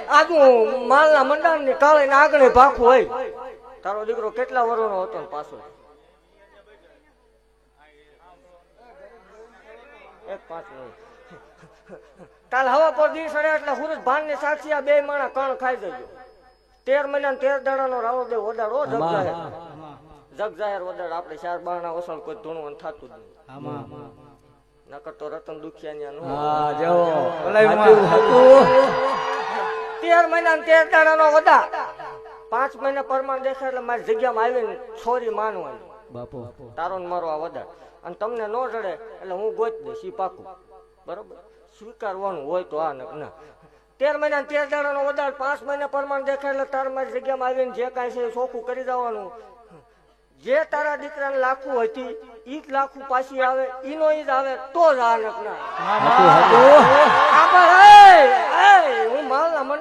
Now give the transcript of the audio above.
આજુ માલના મંડાણ ની કાળે ને આગળ ભાખું હોય. તારો દીકરો કેટલા વર્ષનો હતો ને પાછો? એક 5 મિનિટ. કાલ હવા પર દી સડે એટલે સુરજ ભાન ને સાક્ષી આ 2 માણા કણ ખાઈ જજો. 13 મહિના 13 દાડાનો રાવો દે ઓડાડો જગ જાહેર. જગ જાહેર ઓડાડ આપણે 4 બારણા ઓસળ કોઈ ધૂણું થતું જ નહીં. નકર તો રતન દુખિયા નું 13 મહિના 13 દાડાનો વડા 5 મહિના પરમાણ દેખાય એટલે મારી જગ્યામાં આવીને છોરી માનવાની બાપો તારો ને મારો આ વડા. અને તમને નો જડે એટલે હું ગોત દઈશ ઈ પાકું. બરોબર સ્વીકારવાનું હોય તો આ ના. 13 મહિના 13 દાડાનો વડા 5 મહિના પરમાણ દેખાય એટલે તાર મારી જગ્યામાં આવીને જે કાંઈ છે એ ચોખ્ખું કરી દેવાનું. જે તારા દીકરાને લાખું હતી ઈ જ લાખું પાછી આવે ઈનો ઈ જ આવે તો જ આ નક ના. હું માલ